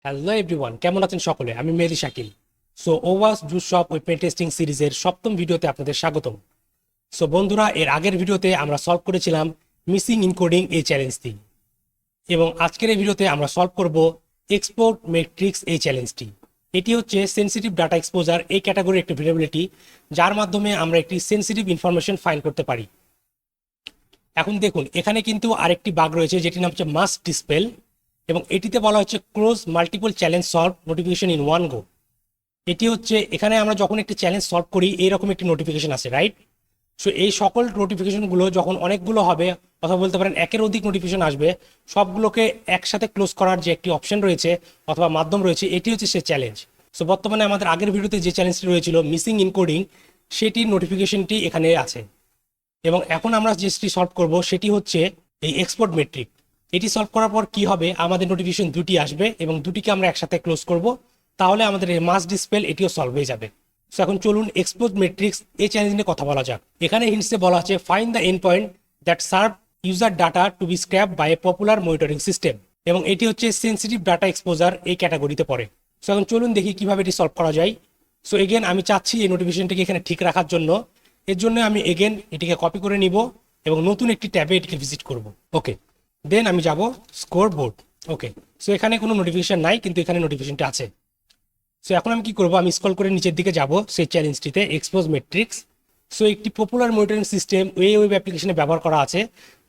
Hello everyone, কেমন আছেন সকলে? আমি মehedishakeel। সো ওওয়াস juiceshop ওই পেন্টেস্টিং সিরিজের সপ্তম ভিডিওতে আপনাদের স্বাগতম। সো বন্ধুরা, এর আগের ভিডিওতে আমরা সলভ করেছিলাম মিসিং ইনকোডিং এই চ্যালেঞ্জটি, এবং আজকের এই ভিডিওতে আমরা সলভ করব এক্সপোর্ট ম্যাট্রিক্স এই চ্যালেঞ্জটি। এটি হচ্ছে সেন্সিটিভ ডাটা এক্সপোজার এই ক্যাটাগরির একটি ভেরিয়েবিলিটি, যার মাধ্যমে আমরা একটি সেন্সিটিভ ইনফরমেশন ফাইন্ড করতে পারি। এখন দেখুন, এখানে কিন্তু আরেকটি বাগ রয়েছে যেটির নাম হচ্ছে মাস্ট ডিসপেল, এবং এটিতে বলা হচ্ছে close multiple challenge solve notification in one go. এটি হচ্ছে এখানে আমরা যখন একটি চ্যালেঞ্জ সলভ করি এইরকম একটি নোটিফিকেশন আসে, রাইট? সো এই সকল নোটিফিকেশনগুলো যখন অনেকগুলো হবে, অথবা বলতে পারেন একের অধিক নোটিফিকেশন আসবে, সবগুলোকে একসাথে ক্লোজ করার যে একটি অপশন রয়েছে অথবা মাধ্যম রয়েছে, এটি হচ্ছে সে চ্যালেঞ্জ। সো বর্তমানে আমাদের আগের ভিডিওতে যে চ্যালেঞ্জটি রয়েছিল মিসিং ইনকোডিং, সেটির নোটিফিকেশনটি এখানে আছে। এবং এখন আমরা যেটি সলভ করব সেটি হচ্ছে এই এক্সপোর্ট মেট্রিক। এটি সলভ করার পর কি হবে, আমাদের নোটিফিকেশন দুটি আসবে এবং দুটিকে আমরা একসাথে ক্লোজ করব, তাহলে আমাদের এই মাস্ট ডিসপেল এটিও সলভ হয়ে যাবে। সো এখন চলুন এক্সপোর্ট মেট্রিক্স এই চ্যালেঞ্জ নিয়ে কথা বলা যাক। এখানে হিন্টসে বলা আছে find the end point that serve user data to be scrape by a popular monitoring system, এবং এটি হচ্ছে সেন্সিটিভ ডাটা এক্সপোজার এই ক্যাটাগরিতে পড়ে। সো এখন চলুন দেখি কিভাবে এটি সলভ করা যায়। সো এগেন আমি চাচ্ছি এই নোটিফিকেশনটিকে এখানে ঠিক রাখার জন্য, এর জন্য আমি এগেন এটিকে কপি করে নিব এবং নতুন একটি ট্যাবে এটিকে ভিজিট করব। ওকে, দেন আমি যাব স্কোর বোর্ড। ওকে, সো এখানে কোনো নোটিফিকেশন নাই, কিন্তু এখানে নোটিফিকেশনটা আছে। সো এখন আমি কি করব, আমি স্ক্রল করে নিচের দিকে যাব সেই চ্যালেঞ্জটিতে এক্সপোজ মেট্রিক্স। সো একটি পপুলার মনিটরিং সিস্টেম এই ওয়েব অ্যাপ্লিকেশনে ব্যবহার করা আছে,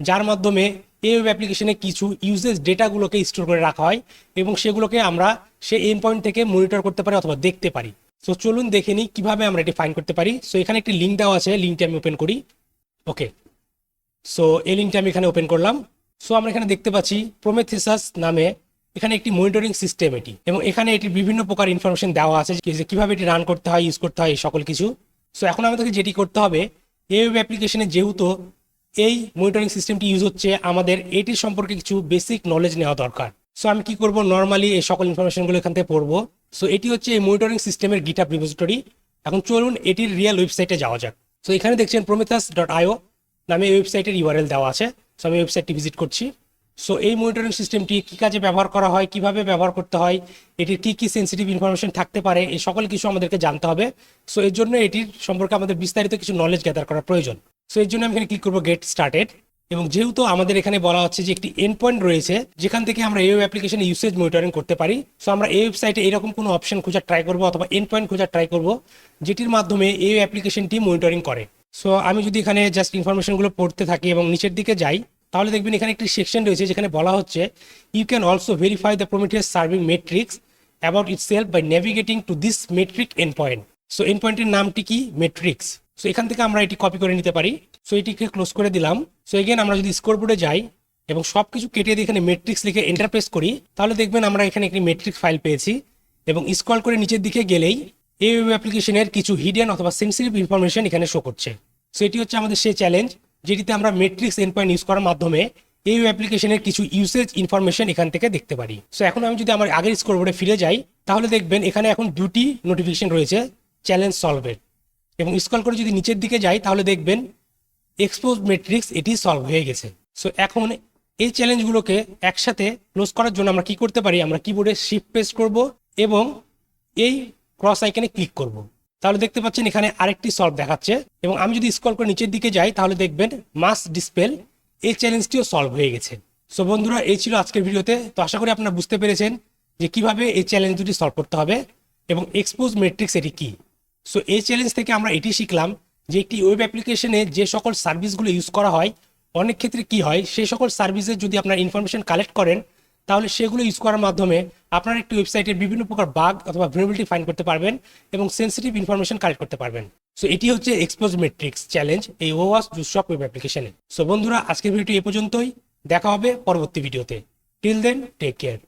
যার মাধ্যমে এই ওয়েব অ্যাপ্লিকেশনে কিছু ইউজেস ডেটাগুলোকে স্টোর করে রাখা হয় এবং সেগুলোকে আমরা সেই এন্ড পয়েন্ট থেকে মনিটর করতে পারি অথবা দেখতে পারি। সো চলুন দেখে নিই কিভাবে আমরা এটি ফাইন্ড করতে পারি। সো এখানে একটি লিঙ্ক দেওয়া আছে, লিঙ্কটি আমি ওপেন করি। ওকে, সো এই লিঙ্কটা আমি এখানে ওপেন করলাম। সো আমরা এখানে দেখতে পাচ্ছি প্রমেথেসাস নামে এখানে একটি মনিটরিং সিস্টেম এটি, এবং এখানে এটির বিভিন্ন প্রকার ইনফরমেশন দেওয়া আছে যে কিভাবে এটি রান করতে হয়, ইউজ করতে হয়, এই সকল কিছু। সো এখন আমাদেরকে যেটি করতে হবে, এই ওয়েব অ্যাপ্লিকেশনে যেহেতু এই মনিটরিং সিস্টেমটি ইউজ হচ্ছে, আমাদের এটির সম্পর্কে কিছু বেসিক নলেজ নেওয়া দরকার। সো আমি কি করব, নর্মালি এই সকল ইনফরমেশনগুলো এখান থেকে পড়বো। সো এটি হচ্ছে এই মনিটরিং সিস্টেমের গিটহাব রিপোজিটরি। এখন চলুন এটির রিয়েল ওয়েবসাইটে যাওয়া যাক। সো এখানে দেখছেন Prometheus.io নামে ওয়েবসাইটের ইউআরএল দেওয়া আছে। সো আমি ওয়েবসাইটটি ভিজিট করছি। সো এই মনিটরিং সিস্টেমটি কী কাজে ব্যবহার করা হয়, কিভাবে ব্যবহার করতে হয়, এটির কী কী সেন্সিটিভ ইনফরমেশন থাকতে পারে, এই সকল কিছু আমাদেরকে জানতে হবে। সো এর জন্য এটির সম্পর্কে আমাদের বিস্তারিত কিছু নলেজ গ্যাদার করার প্রয়োজন। সো এর জন্য আমি এখানে ক্লিক করবো গেট স্টার্টেড, এবং যেহেতু আমাদের এখানে বলা হচ্ছে যে একটি এন্ড পয়েন্ট রয়েছে যেখান থেকে আমরা এই অ্যাপ্লিকেশনে ইউসেজ মনিটরিং করতে পারি, সো আমরা এই ওয়েবসাইটে এরকম কোনো অপশন খোঁজার ট্রাই করবো অথবা এন্ড পয়েন্ট খোঁজার ট্রাই করবো যেটির মাধ্যমে এই অ্যাপ্লিকেশনটি মনিটরিং করে। সো আমি যদি এখানে জাস্ট ইনফরমেশনগুলো পড়তে থাকি এবং নিচের দিকে যাই, তাহলে দেখবেন এখানে একটি সেকশন রয়েছে যেখানে বলা হচ্ছে you can also verify the Prometheus serving metrics about itself by navigating to this metric endpoint. So এন্ড পয়েন্টের নামটি কি? মেট্রিক্স। সো এখান থেকে আমরা এটি কপি করে নিতে পারি। সো এটিকে ক্লোজ করে দিলাম। সো এগেন আমরা যদি স্কোরবোর্ডে যাই এবং সব কিছু কেটে দিয়ে এখানে মেট্রিক্স লিখে এন্টার প্রেস করি, তাহলে দেখবেন আমরা এখানে একটি মেট্রিক্স ফাইল পেয়েছি, এবং স্ক্রল করে নিচের দিকে গেলেই এই ওয়েব অ্যাপ্লিকেশনের কিছু হিডেন অথবা সেন্সিটিভ ইনফরমেশন এখানে শো করছে। সো এটি হচ্ছে আমাদের সেই চ্যালেঞ্জ যেটিতে আমরা মেট্রিক্স এন্ড পয়েন্ট ইউজ করার মাধ্যমে এই অ্যাপ্লিকেশনের কিছু ইউসেজ ইনফরমেশন এখান থেকে দেখতে পারি। সো এখন আমি যদি আমার আগের স্কোরবোর্ডে ফিরে যাই, তাহলে দেখবেন এখানে এখন দুটি নোটিফিকেশন রয়েছে চ্যালেঞ্জ সলভের, এবং স্ক্রল করে যদি নিচের দিকে যাই তাহলে দেখবেন এক্সপোজ মেট্রিক্স এটি সলভ হয়ে গেছে। সো এখন এই চ্যালেঞ্জগুলোকে একসাথে ক্লোজ করার জন্য আমরা কি করতে পারি, আমরা কিবোর্ডে শিফট প্রেস করব এবং এই ক্রস আইকনে ক্লিক করব। তাহলে দেখতে পাচ্ছেন এখানে আরেকটি সলভ দেখাচ্ছে, এবং আমি যদি স্ক্রল করে নিচের দিকে যাই তাহলে দেখবেন মাস্ট ডিসপেল এই চ্যালেঞ্জটিও সলভ হয়ে গেছে। সো বন্ধুরা, এই ছিল আজকের ভিডিওতে। তো আশা করি আপনারা বুঝতে পেরেছেন যে কিভাবে এই চ্যালেঞ্জ দুটি সলভ করতে হবে এবং এক্সপোজ মেট্রিক্স এটি কি। সো এই চ্যালেঞ্জ থেকে আমরা এটি শিখলাম যে একটি ওয়েব অ্যাপ্লিকেশনে যে সকল সার্ভিসগুলো ইউজ করা হয়, অনেক ক্ষেত্রে কি হয়, সেই সকল সার্ভিসের যদি আপনার ইনফরমেশন কালেক্ট করেন, তাহলে সেগুলো ইউজ করার মাধ্যমে আপনার একটি ওয়েবসাইটের বিভিন্ন প্রকার বাগ অথবা ভুলনেরাবিলিটি ফাইন্ড করতে পারবেন এবং সেন্সিটিভ ইনফরমেশন কালেক্ট করতে পারবেন। সো এটি হচ্ছে এক্সপোজ মেট্রিক্স চ্যালেঞ্জ এই ওওয়াস juiceshop ওয়েব অ্যাপ্লিকেশনে। সো বন্ধুরা, আজকের ভিডিওটি এ পর্যন্তই। দেখা হবে পরবর্তী ভিডিওতে। Till then, take care.